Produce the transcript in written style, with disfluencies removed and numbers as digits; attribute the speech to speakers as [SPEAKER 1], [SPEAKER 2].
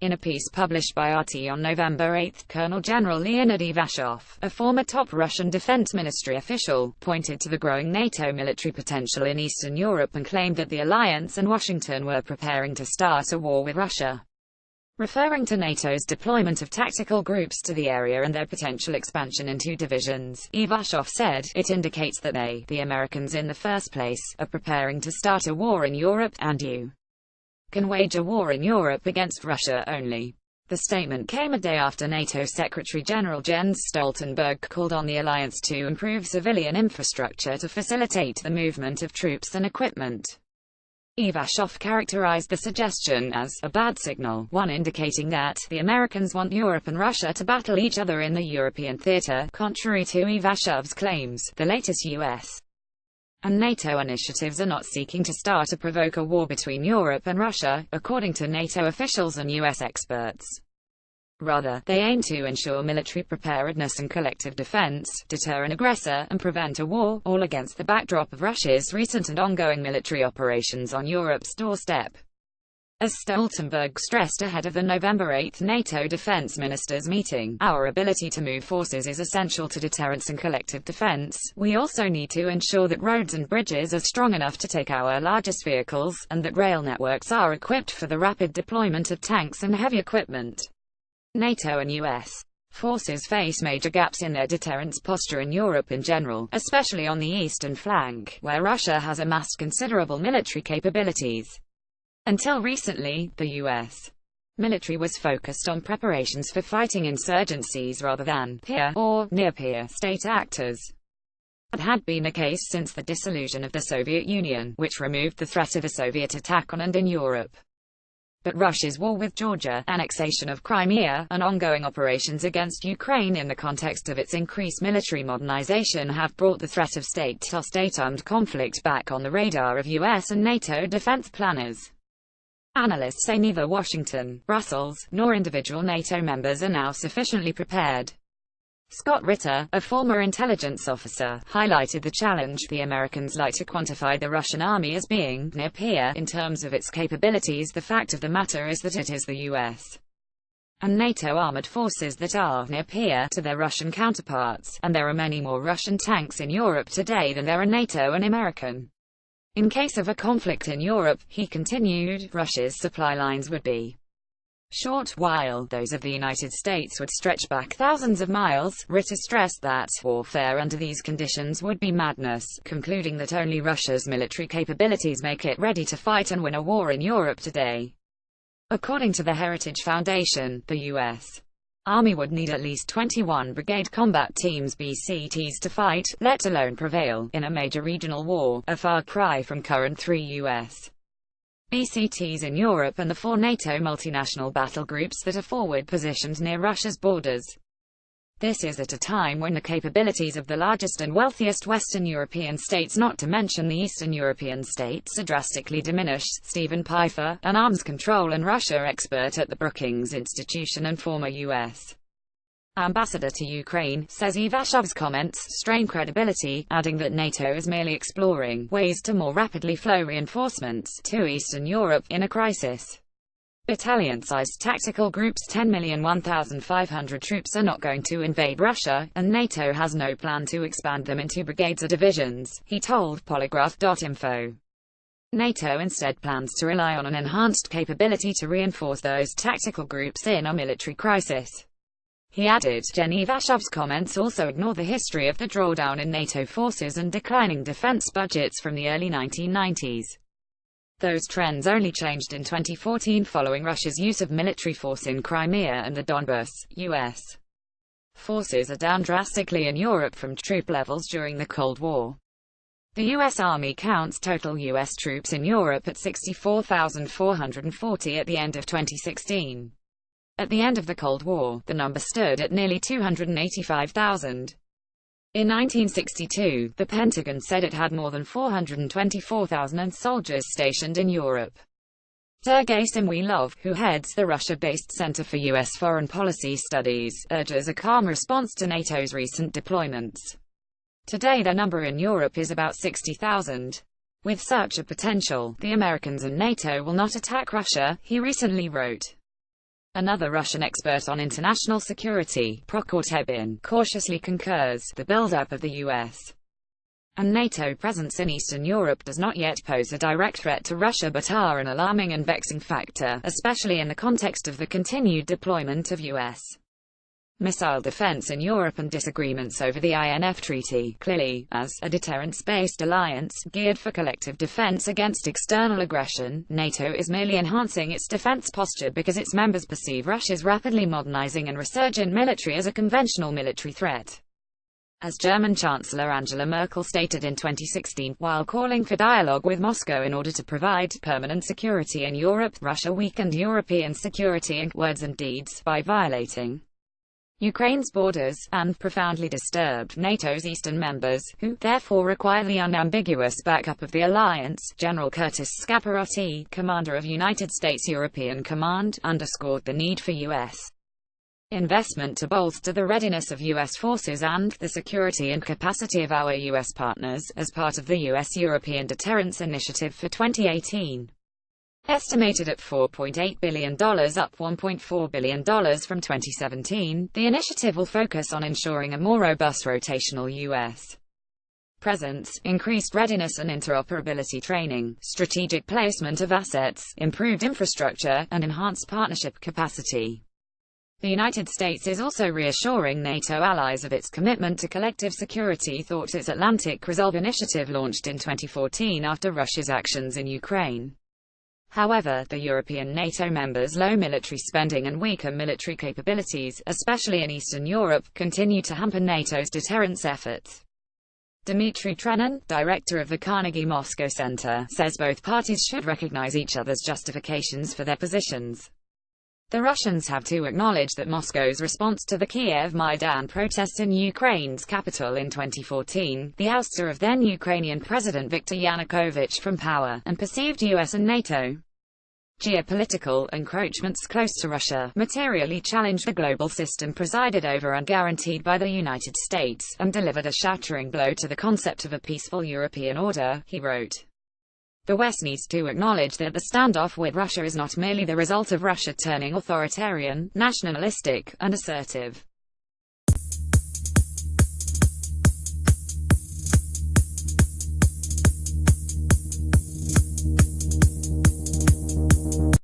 [SPEAKER 1] In a piece published by RT on November 8, Colonel General Leonid Ivashov, a former top Russian Defense Ministry official, pointed to the growing NATO military potential in Eastern Europe and claimed that the alliance and Washington were preparing to start a war with Russia. Referring to NATO's deployment of tactical groups to the area and their potential expansion into divisions, Ivashov said, "It indicates that they, the Americans in the first place, are preparing to start a war in Europe, and you can wage a war in Europe against Russia only." The statement came a day after NATO Secretary-General Jens Stoltenberg called on the alliance to improve civilian infrastructure to facilitate the movement of troops and equipment. Ivashov characterized the suggestion as a bad signal, one indicating that the Americans want Europe and Russia to battle each other in the European theater. Contrary to Ivashov's claims, the latest U.S. and NATO initiatives are not seeking to start or provoke a war between Europe and Russia, according to NATO officials and U.S. experts. Rather, they aim to ensure military preparedness and collective defense, deter an aggressor, and prevent a war, all against the backdrop of Russia's recent and ongoing military operations on Europe's doorstep. As Stoltenberg stressed ahead of the November 8 NATO defense ministers' meeting, our ability to move forces is essential to deterrence and collective defense. We also need to ensure that roads and bridges are strong enough to take our largest vehicles, and that rail networks are equipped for the rapid deployment of tanks and heavy equipment. NATO and U.S. forces face major gaps in their deterrence posture in Europe in general, especially on the eastern flank, where Russia has amassed considerable military capabilities. Until recently, the U.S. military was focused on preparations for fighting insurgencies rather than peer or near-peer state actors. That had been the case since the dissolution of the Soviet Union, which removed the threat of a Soviet attack on and in Europe. But Russia's war with Georgia, annexation of Crimea, and ongoing operations against Ukraine in the context of its increased military modernization have brought the threat of state-to-state armed conflict back on the radar of U.S. and NATO defense planners. Analysts say neither Washington, Brussels, nor individual NATO members are now sufficiently prepared. Scott Ritter, a former intelligence officer, highlighted the challenge. The Americans like to quantify the Russian army as being near peer in terms of its capabilities. The fact of the matter is that it is the U.S. and NATO armored forces that are near peer to their Russian counterparts, and there are many more Russian tanks in Europe today than there are NATO and American. In case of a conflict in Europe, he continued, Russia's supply lines would be short, while those of the United States would stretch back thousands of miles. Ritter stressed that warfare under these conditions would be madness, concluding that only Russia's military capabilities make it ready to fight and win a war in Europe today. According to the Heritage Foundation, the U.S. Army would need at least 21 brigade combat teams (BCTs) to fight, let alone prevail, in a major regional war, a far cry from current 3 U.S. BCTs in Europe and the 4 NATO multinational battle groups that are forward-positioned near Russia's borders. This is at a time when the capabilities of the largest and wealthiest Western European states, not to mention the Eastern European states, are drastically diminished. Stephen Pfeiffer, an arms control and Russia expert at the Brookings Institution and former U.S. ambassador to Ukraine, says Ivashov's comments strain credibility, adding that NATO is merely exploring ways to more rapidly flow reinforcements to Eastern Europe in a crisis. Battalion-sized tactical groups 10,001,500 troops are not going to invade Russia, and NATO has no plan to expand them into brigades or divisions, he told POLYGRAPH.info. NATO instead plans to rely on an enhanced capability to reinforce those tactical groups in a military crisis. He added, Gen Ivashov's comments also ignore the history of the drawdown in NATO forces and declining defense budgets from the early 1990s. Those trends only changed in 2014 following Russia's use of military force in Crimea and the Donbas. U.S. forces are down drastically in Europe from troop levels during the Cold War. The U.S. Army counts total U.S. troops in Europe at 64,440 at the end of 2016. At the end of the Cold War, the number stood at nearly 285,000. In 1962, the Pentagon said it had more than 424,000 soldiers stationed in Europe. Sergei Simwilov, who heads the Russia-based Center for U.S. Foreign Policy Studies, urges a calm response to NATO's recent deployments. Today their number in Europe is about 60,000. With such a potential, the Americans and NATO will not attack Russia, he recently wrote. Another Russian expert on international security, Prokotebin, cautiously concurs, the buildup of the US and NATO presence in Eastern Europe does not yet pose a direct threat to Russia but are an alarming and vexing factor, especially in the context of the continued deployment of US missile defense in Europe and disagreements over the INF Treaty. Clearly, as a deterrence-based alliance, geared for collective defense against external aggression, NATO is merely enhancing its defense posture because its members perceive Russia's rapidly modernizing and resurgent military as a conventional military threat. As German Chancellor Angela Merkel stated in 2016, while calling for dialogue with Moscow in order to provide permanent security in Europe, Russia weakened European security in words and deeds by violating Ukraine's borders, and profoundly disturbed NATO's eastern members, who therefore require the unambiguous backup of the alliance. General Curtis Scaparotti, commander of United States European Command, underscored the need for U.S. investment to bolster the readiness of U.S. forces and the security and capacity of our U.S. partners, as part of the U.S.-European Deterrence Initiative for 2018. Estimated at $4.8 billion, up $1.4 billion from 2017, the initiative will focus on ensuring a more robust rotational U.S. presence, increased readiness and interoperability training, strategic placement of assets, improved infrastructure, and enhanced partnership capacity. The United States is also reassuring NATO allies of its commitment to collective security through its Atlantic Resolve initiative launched in 2014 after Russia's actions in Ukraine. However, the European NATO members' low military spending and weaker military capabilities, especially in Eastern Europe, continue to hamper NATO's deterrence efforts. Dmitry Trenin, director of the Carnegie Moscow Center, says both parties should recognize each other's justifications for their positions. The Russians have to acknowledge that Moscow's response to the Kiev Maidan protests in Ukraine's capital in 2014, the ouster of then-Ukrainian President Viktor Yanukovych from power, and perceived US and NATO geopolitical encroachments close to Russia, materially challenged the global system presided over and guaranteed by the United States, and delivered a shattering blow to the concept of a peaceful European order, he wrote. The West needs to acknowledge that the standoff with Russia is not merely the result of Russia turning authoritarian, nationalistic, and assertive.